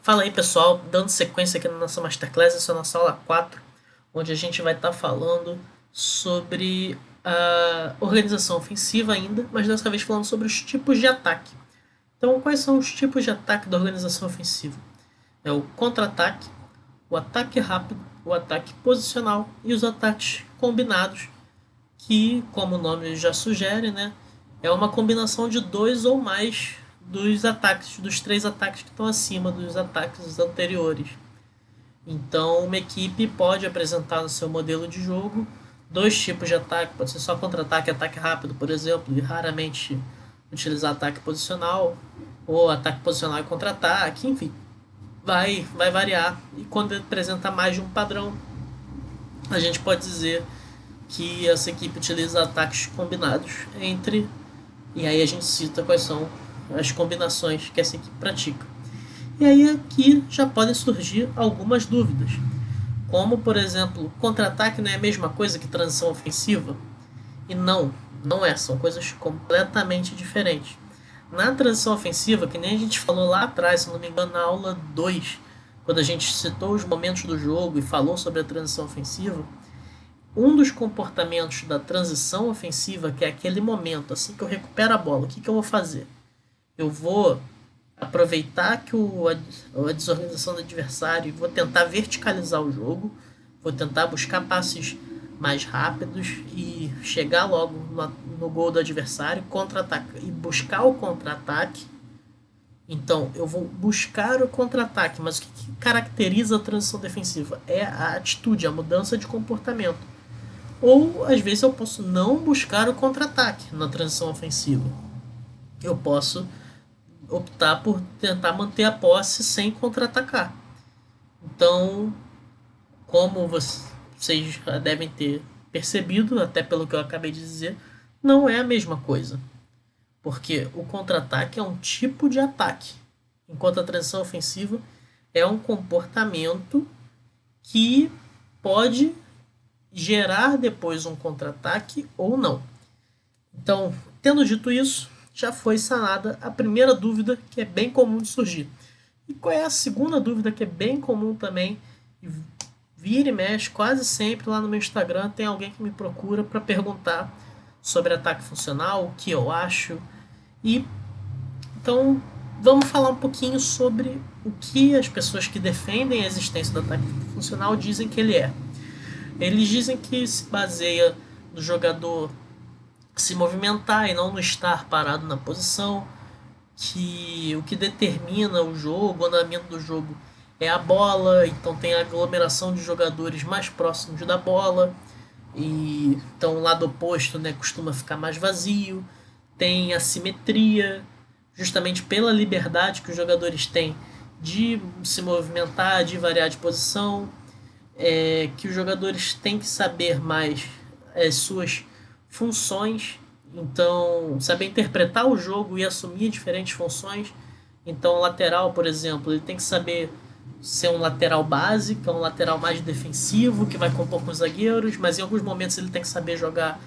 Fala aí, pessoal, dando sequência aqui na nossa Masterclass, essa é a nossa aula 4, onde a gente vai estar falando sobre a organização ofensiva ainda, mas dessa vez falando sobre os tipos de ataque. Então, quais são os tipos de ataque da organização ofensiva? É o contra-ataque, o ataque rápido, o ataque posicional e os ataques combinados, que, como o nome já sugere, né, é uma combinação de dois ou mais dos ataques, dos três ataques que estão acima dos ataques anteriores. Então, uma equipe pode apresentar no seu modelo de jogo dois tipos de ataque, pode ser só contra-ataque e ataque rápido, por exemplo, e raramente utilizar ataque posicional, ou ataque posicional e contra-ataque, enfim, vai variar. E quando apresenta mais de um padrão, a gente pode dizer que essa equipe utiliza ataques combinados entre, e aí a gente cita quais são as combinações que essa equipe pratica. E aí aqui já podem surgir algumas dúvidas, como por exemplo, contra-ataque não é a mesma coisa que transição ofensiva? E não é, são coisas completamente diferentes. Na transição ofensiva, que nem a gente falou lá atrás, se não me engano, na aula 2, quando a gente citou os momentos do jogo e falou sobre a transição ofensiva, um dos comportamentos da transição ofensiva, que é aquele momento, assim que eu recupero a bola, o que eu vou fazer? Eu vou aproveitar que a desorganização do adversário e vou tentar verticalizar o jogo, vou tentar buscar passes mais rápidos e chegar logo no gol do adversário, contra-atacar e buscar o contra-ataque. Então, eu vou buscar o contra-ataque, mas o que caracteriza a transição defensiva? É a atitude, a mudança de comportamento. Ou, às vezes, eu posso não buscar o contra-ataque na transição ofensiva. Eu posso optar por tentar manter a posse sem contra-atacar. Então, como vocês já devem ter percebido, até pelo que eu acabei de dizer, não é a mesma coisa. Porque o contra-ataque é um tipo de ataque, enquanto a transição ofensiva é um comportamento que pode gerar depois um contra-ataque ou não. Então, tendo dito isso, já foi sanada a primeira dúvida que é bem comum de surgir. E qual é a segunda dúvida que é bem comum também? Vira e mexe, quase sempre lá no meu Instagram tem alguém que me procura para perguntar sobre ataque funcional, o que eu acho. E então vamos falar um pouquinho sobre o que as pessoas que defendem a existência do ataque funcional dizem que ele é. Eles dizem que se baseia no jogador se movimentar e não no estar parado na posição, que o que determina o jogo, o andamento do jogo é a bola, então tem a aglomeração de jogadores mais próximos da bola, e então o lado oposto, né, costuma ficar mais vazio, tem a simetria, justamente pela liberdade que os jogadores têm de se movimentar, de variar de posição, que os jogadores têm que saber mais as suas funções, então saber interpretar o jogo e assumir diferentes funções. Então o lateral, por exemplo, ele tem que saber ser um lateral básico, um lateral mais defensivo, que vai compor com os zagueiros, mas em alguns momentos ele tem que saber jogar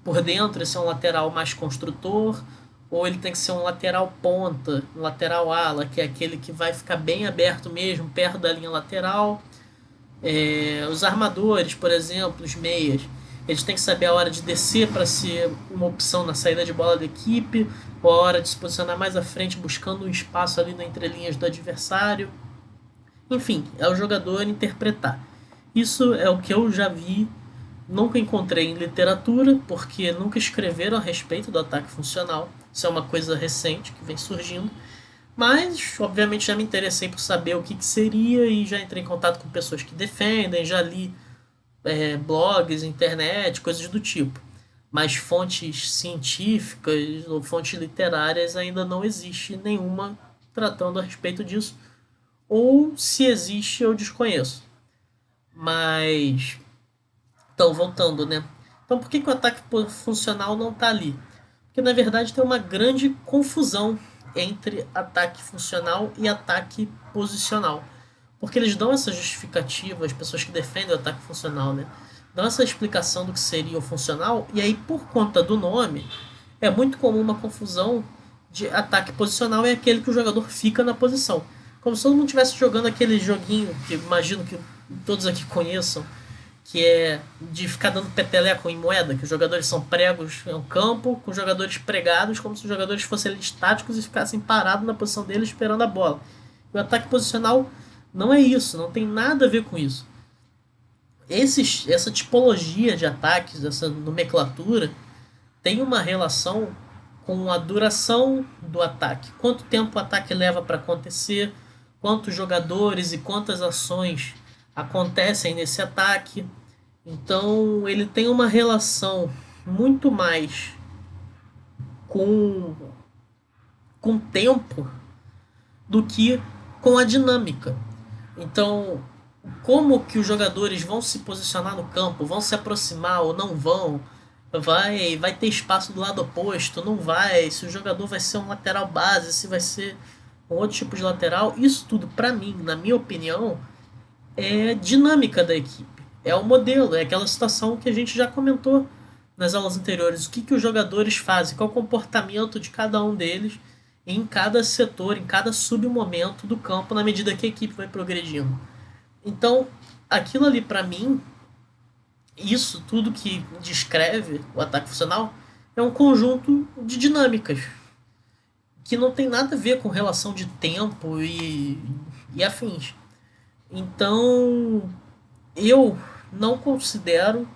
por dentro, ser um lateral mais construtor, ou ele tem que ser um lateral ponta, um lateral ala, que é aquele que vai ficar bem aberto mesmo, perto da linha lateral. Os armadores, por exemplo, os meias, eles têm que saber a hora de descer para ser uma opção na saída de bola da equipe, ou a hora de se posicionar mais à frente, buscando um espaço ali na entrelinhas do adversário. Enfim, é o jogador interpretar. Isso é o que eu já vi, nunca encontrei em literatura, porque nunca escreveram a respeito do ataque funcional. Isso é uma coisa recente que vem surgindo. Mas, obviamente, já me interessei por saber o que seria e já entrei em contato com pessoas que defendem, já li blogs, internet, coisas do tipo. Mas fontes científicas ou fontes literárias ainda não existe nenhuma tratando a respeito disso. Ou se existe, eu desconheço. Mas, então, voltando, né? Então, por que o ataque funcional não está ali? Porque, na verdade, tem uma grande confusão entre ataque funcional e ataque posicional. Porque eles dão essa justificativa, as pessoas que defendem o ataque funcional, né? Dão essa explicação do que seria o funcional, e aí, por conta do nome, é muito comum uma confusão de ataque posicional é aquele que o jogador fica na posição. Como se todo mundo estivesse jogando aquele joguinho que imagino que todos aqui conheçam, que é de ficar dando peteleco em moeda, que os jogadores são pregos em um campo, com os jogadores pregados, como se os jogadores fossem ali estáticos e ficassem parados na posição deles esperando a bola. O ataque posicional não é isso, não tem nada a ver com isso. Essa tipologia de ataques, essa nomenclatura, tem uma relação com a duração do ataque. Quanto tempo o ataque leva para acontecer, quantos jogadores e quantas ações acontecem nesse ataque. Então ele tem uma relação muito mais com, com tempo do que com a dinâmica. Então, como que os jogadores vão se posicionar no campo, vão se aproximar ou não vão, vai ter espaço do lado oposto, não vai, se o jogador vai ser um lateral base, se vai ser um outro tipo de lateral, isso tudo para mim, na minha opinião, é dinâmica da equipe. É o modelo, é aquela situação que a gente já comentou nas aulas anteriores. O que, que os jogadores fazem, qual o comportamento de cada um deles em cada setor, em cada submomento do campo, na medida que a equipe vai progredindo. Então, aquilo ali para mim, isso tudo que descreve o ataque funcional, é um conjunto de dinâmicas que não tem nada a ver com relação de tempo e afins. Então, eu não considero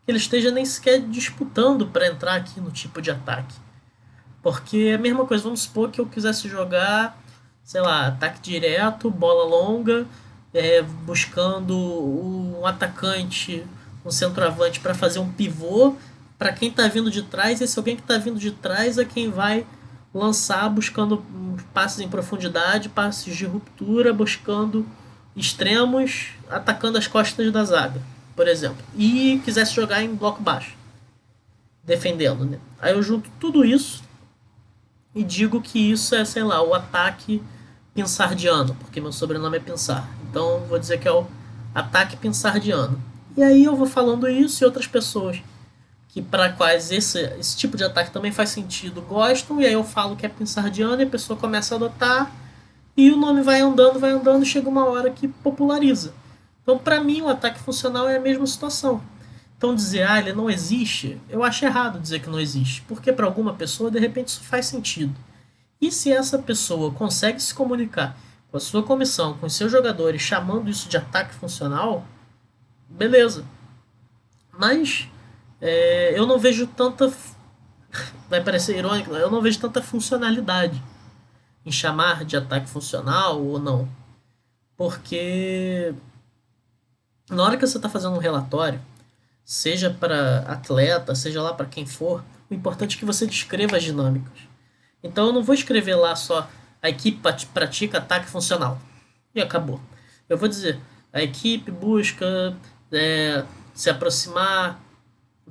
que ele esteja nem sequer disputando para entrar aqui no tipo de ataque. Porque é a mesma coisa, vamos supor que eu quisesse jogar, sei lá, ataque direto, bola longa, buscando um atacante, um centroavante para fazer um pivô para quem está vindo de trás. Esse alguém que está vindo de trás é quem vai lançar, buscando passes em profundidade, passes de ruptura, buscando extremos, atacando as costas da zaga, por exemplo. E quisesse jogar em bloco baixo, defendendo, né? Aí eu junto tudo isso e digo que isso é, sei lá, o ataque pinsardiano, porque meu sobrenome é Pinsar. Então vou dizer que é o ataque pinsardiano. E aí eu vou falando isso e outras pessoas que para quais esse tipo de ataque também faz sentido gostam, e aí eu falo que é pinsardiano e a pessoa começa a adotar e o nome vai andando e chega uma hora que populariza. Então para mim o ataque funcional é a mesma situação. Então dizer, ele não existe, eu acho errado dizer que não existe, porque para alguma pessoa de repente isso faz sentido. E se essa pessoa consegue se comunicar com a sua comissão, com os seus jogadores, chamando isso de ataque funcional, beleza. Mas eu não vejo tanta. Vai parecer irônico, eu não vejo tanta funcionalidade em chamar de ataque funcional ou não. Porque na hora que você está fazendo um relatório, seja para atleta, seja lá para quem for, o importante é que você descreva as dinâmicas. Então eu não vou escrever lá só a equipe pratica ataque funcional e acabou. Eu vou dizer, a equipe busca se aproximar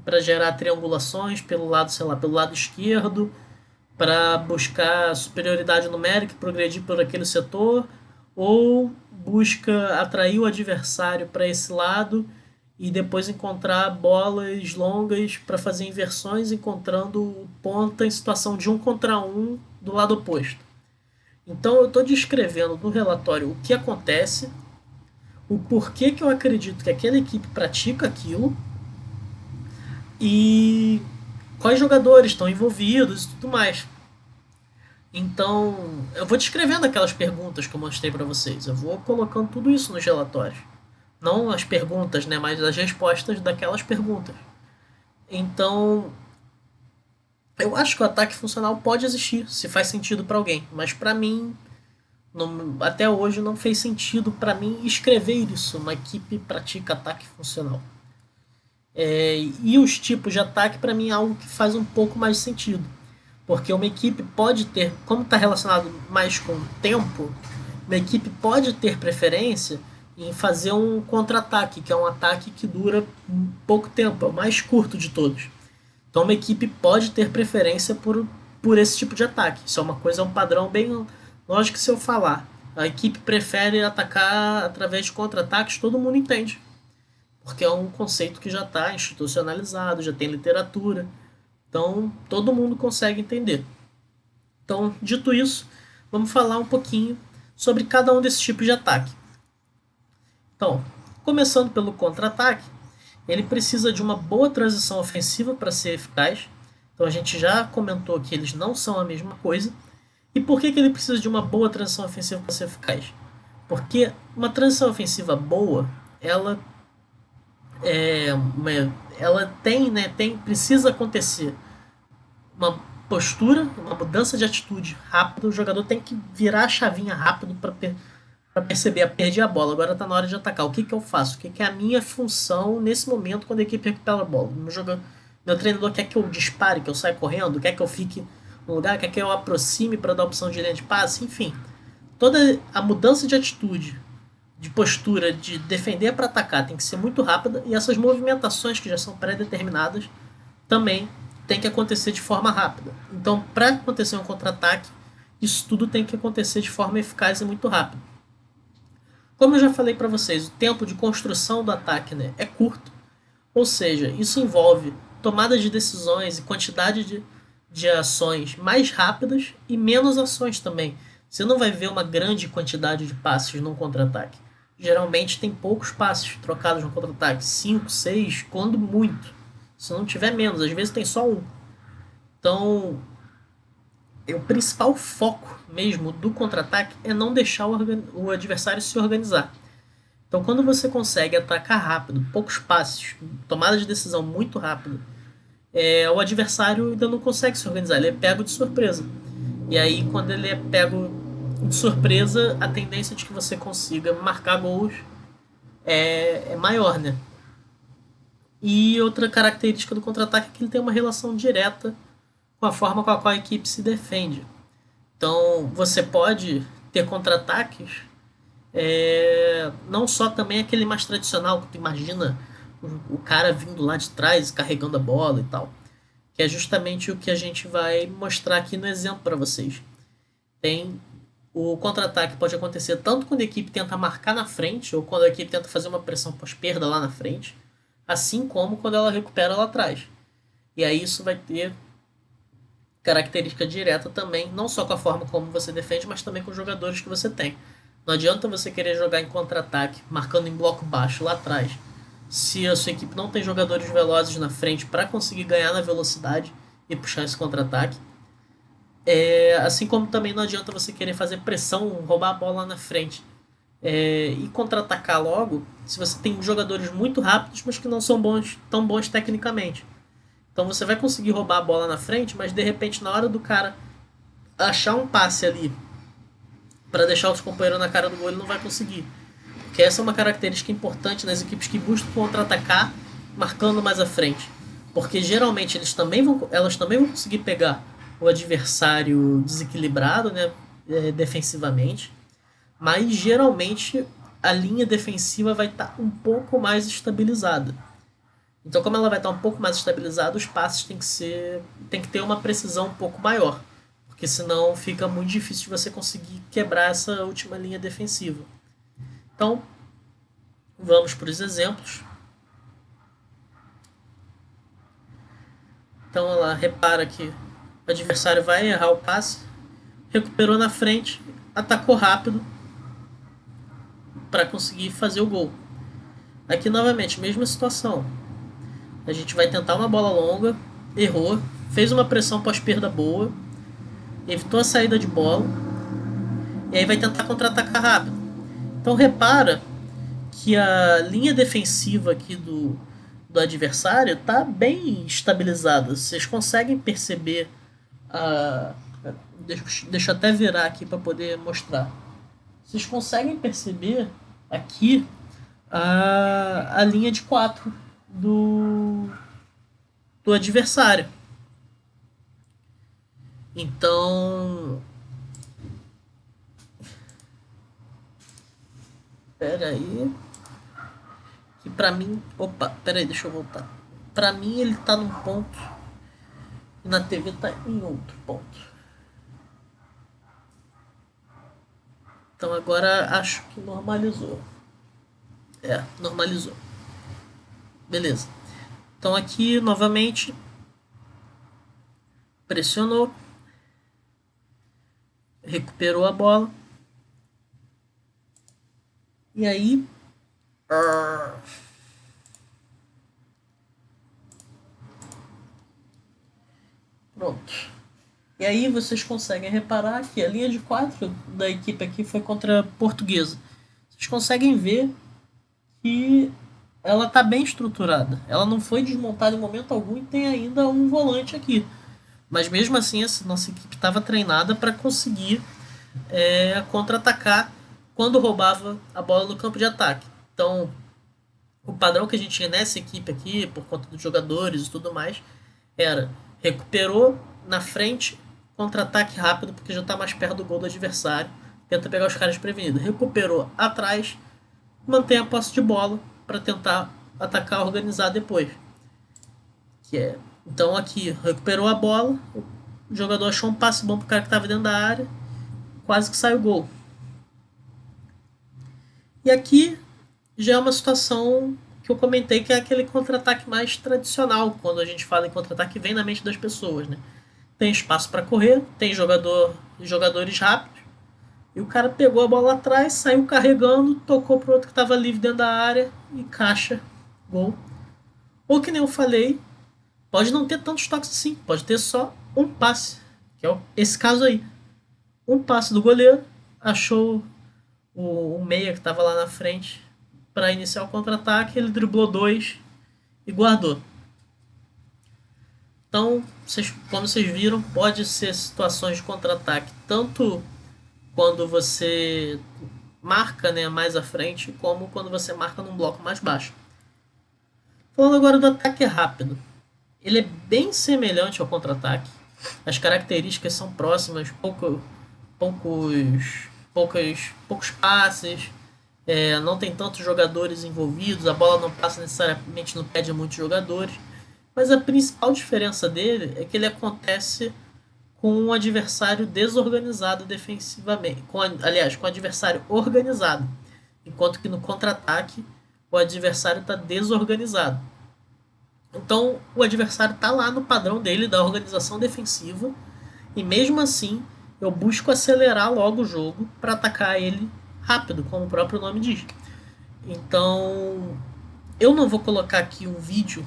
para gerar triangulações pelo lado, sei lá, pelo lado esquerdo, para buscar superioridade numérica e progredir por aquele setor, ou busca atrair o adversário para esse lado e depois encontrar bolas longas para fazer inversões, encontrando o ponta em situação de 1 contra 1 do lado oposto. Então eu estou descrevendo no relatório o que acontece, o porquê que eu acredito que aquela equipe pratica aquilo e quais jogadores estão envolvidos e tudo mais. Então, eu vou descrevendo aquelas perguntas que eu mostrei para vocês. Eu vou colocando tudo isso nos relatórios. Não as perguntas, né, mas as respostas daquelas perguntas. Então, eu acho que o ataque funcional pode existir, se faz sentido para alguém. Mas para mim, até hoje não fez sentido para mim escrever isso. Uma equipe pratica ataque funcional. E os tipos de ataque, para mim, é algo que faz um pouco mais sentido. Porque uma equipe pode ter, como está relacionado mais com o tempo, uma equipe pode ter preferência em fazer um contra-ataque, que é um ataque que dura pouco tempo, é o mais curto de todos. Então uma equipe pode ter preferência por esse tipo de ataque. Isso é uma coisa, é um padrão bem lógico que se eu falar. A equipe prefere atacar através de contra-ataques, todo mundo entende. Porque é um conceito que já está institucionalizado, já tem literatura. Então, todo mundo consegue entender. Então, dito isso, vamos falar um pouquinho sobre cada um desses tipos de ataque. Então, começando pelo contra-ataque, ele precisa de uma boa transição ofensiva para ser eficaz. Então a gente já comentou que eles não são a mesma coisa. E por que ele precisa de uma boa transição ofensiva para ser eficaz? Porque uma transição ofensiva boa, ela ela tem, né, precisa acontecer uma postura, uma mudança de atitude rápida. O jogador tem que virar a chavinha rápido para perceber, perder a bola. Agora está na hora de atacar. O que eu faço? O que é a minha função nesse momento quando a equipe recupera a bola? Meu treinador quer que eu dispare, que eu saia correndo, quer que eu fique no lugar, quer que eu aproxime para dar opção de linha de passe, enfim. Toda a mudança de atitude, de postura, de defender para atacar tem que ser muito rápida, e essas movimentações que já são pré-determinadas também tem que acontecer de forma rápida. Então, para acontecer um contra-ataque, isso tudo tem que acontecer de forma eficaz e muito rápida. Como eu já falei para vocês, o tempo de construção do ataque, né, é curto, ou seja, isso envolve tomada de decisões e quantidade de ações mais rápidas e menos ações também. Você não vai ver uma grande quantidade de passes num contra-ataque. Geralmente tem poucos passes trocados no contra-ataque, 5, 6, quando muito. Se não tiver menos, às vezes tem só um. Então, o principal foco mesmo do contra-ataque é não deixar o adversário se organizar. Então, quando você consegue atacar rápido, poucos passes, tomada de decisão muito rápido, o adversário ainda não consegue se organizar, ele é pego de surpresa. E aí, quando ele é pego de surpresa, a tendência de que você consiga marcar gols é maior, né? E outra característica do contra-ataque é que ele tem uma relação direta com a forma com a qual a equipe se defende. Então, você pode ter contra-ataques, não só também aquele mais tradicional, que tu imagina o cara vindo lá de trás, carregando a bola e tal, que é justamente o que a gente vai mostrar aqui no exemplo para vocês. Tem o contra-ataque pode acontecer tanto quando a equipe tenta marcar na frente ou quando a equipe tenta fazer uma pressão pós-perda lá na frente, assim como quando ela recupera lá atrás. E aí isso vai ter característica direta também, não só com a forma como você defende, mas também com os jogadores que você tem. Não adianta você querer jogar em contra-ataque, marcando em bloco baixo lá atrás, se a sua equipe não tem jogadores velozes na frente para conseguir ganhar na velocidade e puxar esse contra-ataque. Assim como também não adianta você querer fazer pressão, roubar a bola lá na frente e contra-atacar logo, se você tem jogadores muito rápidos, mas que não são tão bons tecnicamente. Então você vai conseguir roubar a bola na frente, mas de repente na hora do cara achar um passe ali para deixar os companheiros na cara do gol, ele não vai conseguir. Porque essa é uma característica importante nas equipes que buscam contra-atacar marcando mais à frente. Porque geralmente elas também vão conseguir pegar o adversário desequilibrado, né, defensivamente, mas geralmente a linha defensiva vai estar um pouco mais estabilizada. Então, como ela vai estar um pouco mais estabilizada, os passes tem que ter uma precisão um pouco maior, porque senão fica muito difícil de você conseguir quebrar essa última linha defensiva. Então, vamos para os exemplos. Então, ela repara que o adversário vai errar o passe, recuperou na frente, atacou rápido para conseguir fazer o gol. Aqui novamente, mesma situação. A gente vai tentar uma bola longa, errou, fez uma pressão pós-perda boa, evitou a saída de bola, e aí vai tentar contra-atacar rápido. Então repara que a linha defensiva aqui do adversário está bem estabilizada. Vocês conseguem perceber a. Deixa eu até virar aqui para poder mostrar. Vocês conseguem perceber aqui a linha de 4 do adversário. Então. Pera aí. Que pra mim. Opa, pera aí, deixa eu voltar. Pra mim ele tá num ponto e na TV tá em outro ponto. Então agora acho que normalizou. Normalizou. Beleza. Então aqui novamente pressionou, recuperou a bola, E aí. ah, Pronto. E aí vocês conseguem reparar que a linha de 4 da equipe aqui foi contra a Portuguesa. Vocês conseguem ver que ela está bem estruturada. Ela não foi desmontada em momento algum e tem ainda um volante aqui. Mas mesmo assim, essa nossa equipe estava treinada para conseguir contra-atacar quando roubava a bola no campo de ataque. Então, o padrão que a gente tinha nessa equipe aqui, por conta dos jogadores e tudo mais, era recuperou na frente, contra-ataque rápido, porque já está mais perto do gol do adversário, tenta pegar os caras prevenidos. Recuperou atrás, mantém a posse de bola para tentar atacar organizado depois. Que é, então aqui, recuperou a bola, o jogador achou um passe bom pro cara que estava dentro da área, quase que sai o gol. E aqui já é uma situação que eu comentei que é aquele contra-ataque mais tradicional, quando a gente fala em contra-ataque vem na mente das pessoas, né? Tem espaço para correr, tem jogadores rápidos, e o cara pegou a bola lá atrás, saiu carregando, tocou pro outro que estava livre dentro da área e caixa, gol. Ou que nem eu falei, pode não ter tantos toques assim, pode ter só um passe, que é esse caso aí. Um passe do goleiro, achou o meia que estava lá na frente para iniciar o contra-ataque, ele driblou dois e guardou. Então, como vocês viram, pode ser situações de contra-ataque, tanto quando você marca, né, mais à frente, como quando você marca num bloco mais baixo. Falando agora do ataque rápido. Ele é bem semelhante ao contra-ataque. As características são próximas, poucos passes, não tem tantos jogadores envolvidos, a bola não passa necessariamente no pé de muitos jogadores. Mas a principal diferença dele é que ele acontece com um adversário desorganizado defensivamente. Com o adversário organizado. Enquanto que no contra-ataque o adversário está desorganizado. Então o adversário está lá no padrão dele da organização defensiva. E mesmo assim eu busco acelerar logo o jogo para atacar ele rápido, como o próprio nome diz. Então eu não vou colocar aqui um vídeo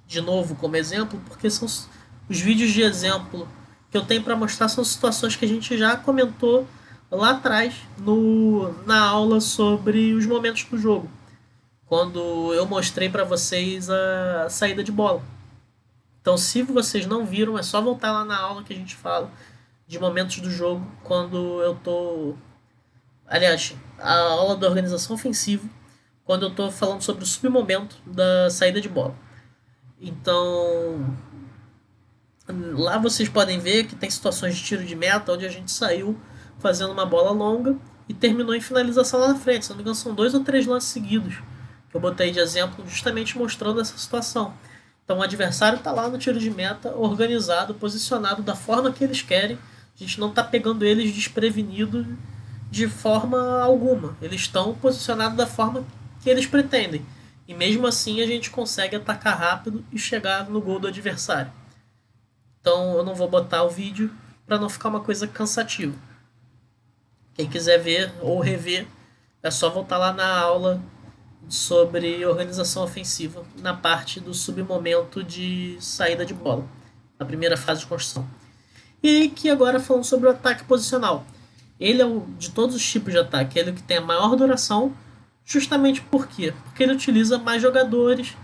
de novo como exemplo, porque são os vídeos de exemplo que eu tenho para mostrar são situações que a gente já comentou lá atrás na aula sobre os momentos do jogo, quando eu mostrei para vocês a saída de bola. Então, se vocês não viram, é só voltar lá na aula que a gente fala de momentos do jogo, quando eu tô... Aliás, a aula da organização ofensiva, quando eu tô falando sobre o submomento da saída de bola. Então, lá vocês podem ver que tem situações de tiro de meta onde a gente saiu fazendo uma bola longa e terminou em finalização lá na frente. Se não me engano, são 2 ou 3 lances seguidos que eu botei de exemplo justamente mostrando essa situação. Então o adversário está lá no tiro de meta, organizado, posicionado da forma que eles querem. A gente não está pegando eles desprevenidos de forma alguma. Eles estão posicionados da forma que eles pretendem. E mesmo assim a gente consegue atacar rápido e chegar no gol do adversário. Então eu não vou botar o vídeo para não ficar uma coisa cansativa. Quem quiser ver ou rever, é só voltar lá na aula sobre organização ofensiva, na parte do submomento de saída de bola, na primeira fase de construção. E aí que agora falando sobre o ataque posicional. Ele é de todos os tipos de ataque, ele é o que tem a maior duração, justamente por quê? Porque ele utiliza mais jogadores.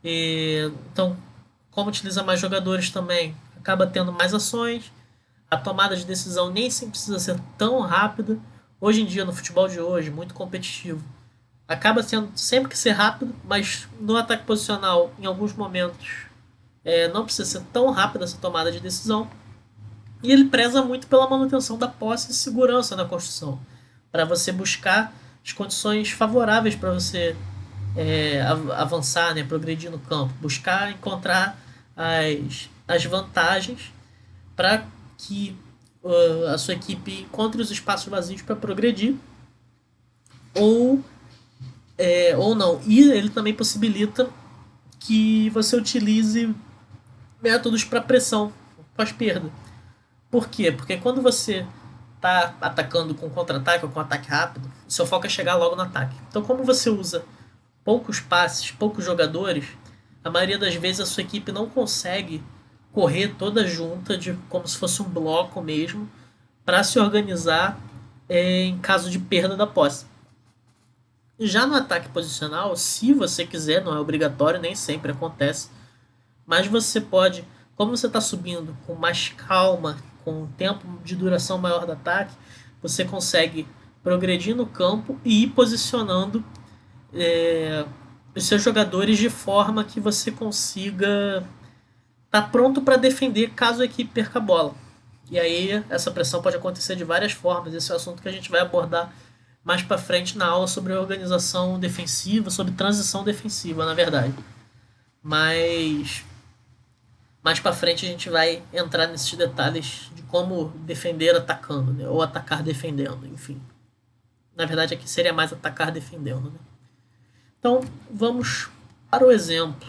Então, como utiliza mais jogadores também, acaba tendo mais ações. A tomada de decisão nem sempre precisa ser tão rápida. Hoje em dia, no futebol de hoje, muito competitivo, acaba sendo sempre que ser rápido, mas no ataque posicional, em alguns momentos, não precisa ser tão rápida essa tomada de decisão. E ele preza muito pela manutenção da posse e segurança na construção, para você buscar as condições favoráveis para você avançar, né, progredir no campo, buscar encontrar as vantagens para que a sua equipe encontre os espaços vazios para progredir ou não. E ele também possibilita que você utilize métodos para pressão pós-perda. Por quê? Porque quando você tá atacando com contra-ataque ou com ataque rápido, seu foco é chegar logo no ataque. Então, como você usa poucos passes, poucos jogadores, a maioria das vezes a sua equipe não consegue correr toda junta, como se fosse um bloco mesmo, para se organizar em caso de perda da posse. Já no ataque posicional, se você quiser, não é obrigatório, nem sempre acontece, mas você pode, como você está subindo com mais calma, com um tempo de duração maior do ataque, você consegue progredir no campo e ir posicionando os seus jogadores de forma que você consiga estar pronto para defender caso a equipe perca a bola. E aí essa pressão pode acontecer de várias formas. Esse é o assunto que a gente vai abordar mais para frente na aula sobre organização defensiva, sobre transição defensiva, na verdade. Mas mais para frente a gente vai entrar nesses detalhes de como defender atacando, né? Ou atacar defendendo, enfim. Na verdade aqui seria mais atacar defendendo, né? Então vamos para o exemplo.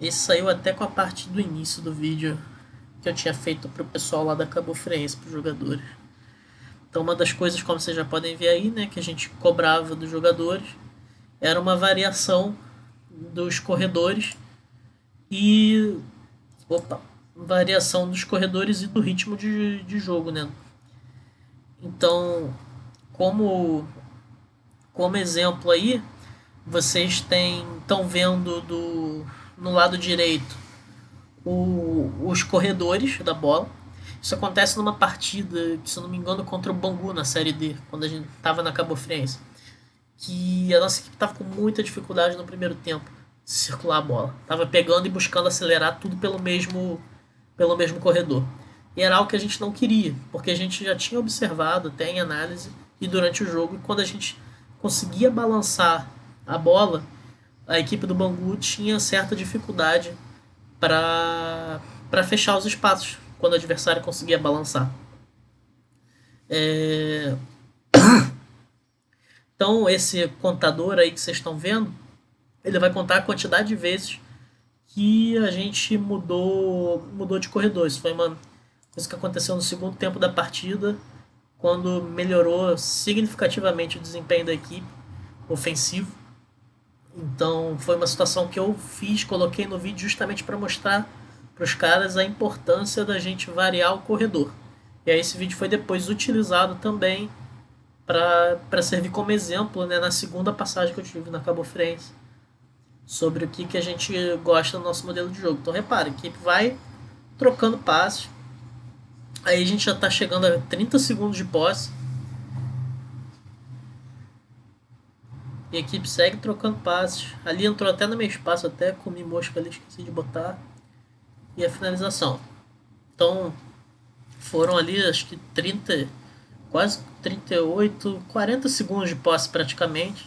Esse saiu até com a parte do início do vídeo que eu tinha feito para o pessoal lá da Cabo Friense, para os jogadores. Então uma das coisas, como vocês já podem ver aí, né, que a gente cobrava dos jogadores, era uma variação dos corredores e variação dos corredores e do ritmo de jogo, né? Então, como exemplo aí, vocês estão vendo no lado direito os corredores da bola. Isso acontece numa partida, se eu não me engano, contra o Bangu na Série D, quando a gente estava na Cabo Friense, que a nossa equipe estava com muita dificuldade no primeiro tempo de circular a bola. Estava pegando e buscando acelerar tudo pelo mesmo corredor. E era algo que a gente não queria, porque a gente já tinha observado até em análise e durante o jogo, e quando a gente conseguia balançar a bola, a equipe do Bangu tinha certa dificuldade para fechar os espaços quando o adversário conseguia balançar. Então esse contador aí que vocês estão vendo, ele vai contar a quantidade de vezes que a gente mudou de corredor. Isso foi uma coisa que aconteceu no segundo tempo da partida, quando melhorou significativamente o desempenho da equipe ofensivo. Então foi uma situação que eu coloquei no vídeo justamente para mostrar para os caras a importância da gente variar o corredor. E aí esse vídeo foi depois utilizado também para servir como exemplo, né, na segunda passagem que eu tive na Cabo Friense, sobre o que a gente gosta do nosso modelo de jogo. Então repare, a equipe vai trocando passes, aí a gente já está chegando a 30 segundos de posse, e a equipe segue trocando passes. Ali entrou até no meio espaço, até comi mosca ali, esqueci de botar. E a finalização. Então foram ali acho que 30, quase 38, 40 segundos de posse praticamente.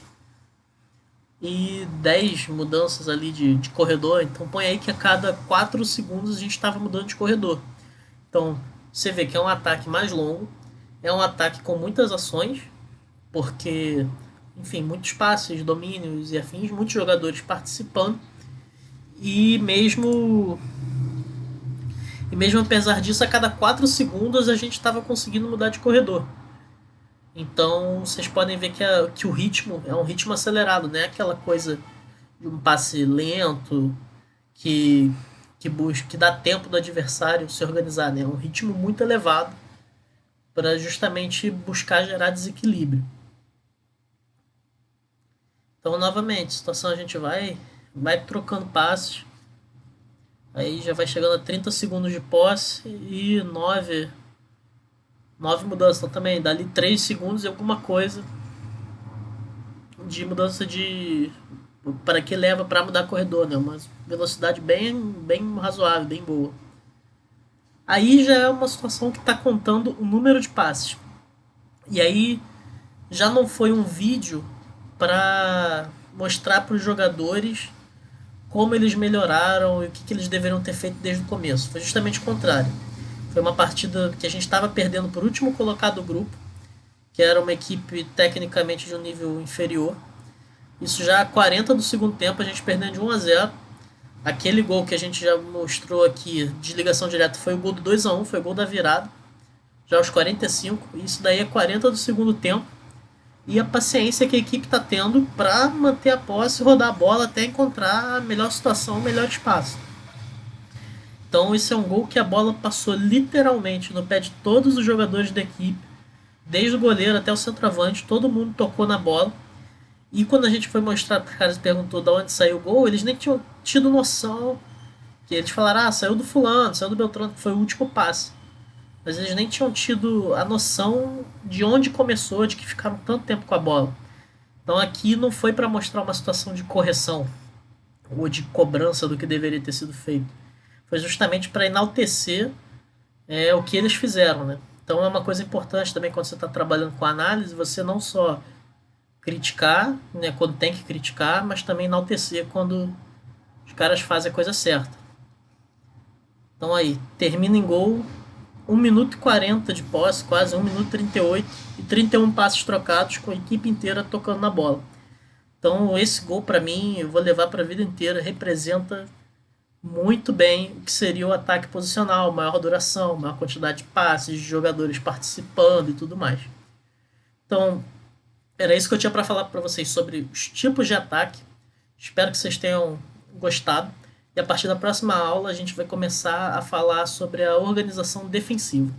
E 10 mudanças ali de corredor. Então põe aí que a cada 4 segundos a gente estava mudando de corredor. Então você vê que é um ataque mais longo, é um ataque com muitas ações, porque, enfim, muitos passes, domínios e afins, muitos jogadores participando, e mesmo apesar disso, a cada 4 segundos a gente estava conseguindo mudar de corredor. Então vocês podem ver que o ritmo é um ritmo acelerado, não é aquela coisa de um passe lento que dá tempo do adversário se organizar, né? É um ritmo muito elevado para justamente buscar gerar desequilíbrio. Então, novamente, a situação a gente vai trocando passes, aí já vai chegando a 30 segundos de posse e 9 mudanças. Então também dali 3 segundos e alguma coisa de mudança para que leva para mudar corredor, né? Uma velocidade bem razoável, bem boa. Aí já é uma situação que está contando o número de passes. E aí já não foi um vídeo para mostrar para os jogadores como eles melhoraram e o que eles deveriam ter feito desde o começo. Foi justamente o contrário. Foi uma partida que a gente estava perdendo por último colocado do grupo, que era uma equipe tecnicamente de um nível inferior. Isso já a 40 do segundo tempo, a gente perdendo de 1-0. Aquele gol que a gente já mostrou aqui de ligação direta foi o gol do 2-1, foi o gol da virada, já aos 45. Isso daí é 40 do segundo tempo. E a paciência que a equipe está tendo para manter a posse, rodar a bola até encontrar a melhor situação, o melhor espaço. Então, esse é um gol que a bola passou literalmente no pé de todos os jogadores da equipe, desde o goleiro até o centroavante, todo mundo tocou na bola. E quando a gente foi mostrar para os caras e perguntou de onde saiu o gol, eles nem tinham tido noção. Que eles falaram, ah, saiu do fulano, saiu do Beltrano, que foi o último passe. Mas eles nem tinham tido a noção de onde começou, de que ficaram tanto tempo com a bola. Então aqui não foi para mostrar uma situação de correção ou de cobrança do que deveria ter sido feito. Foi justamente para enaltecer o que eles fizeram, né? Então é uma coisa importante também quando você está trabalhando com análise, você não só criticar, né, quando tem que criticar, mas também enaltecer quando os caras fazem a coisa certa. Então aí, termina em gol, 1 minuto e 40 de posse, quase 1 minuto e 38, e 31 passes trocados com a equipe inteira tocando na bola. Então esse gol para mim, eu vou levar para a vida inteira, representa muito bem o que seria o ataque posicional, maior duração, maior quantidade de passes, de jogadores participando e tudo mais. Então, era isso que eu tinha para falar para vocês sobre os tipos de ataque. Espero que vocês tenham gostado. E a partir da próxima aula a gente vai começar a falar sobre a organização defensiva.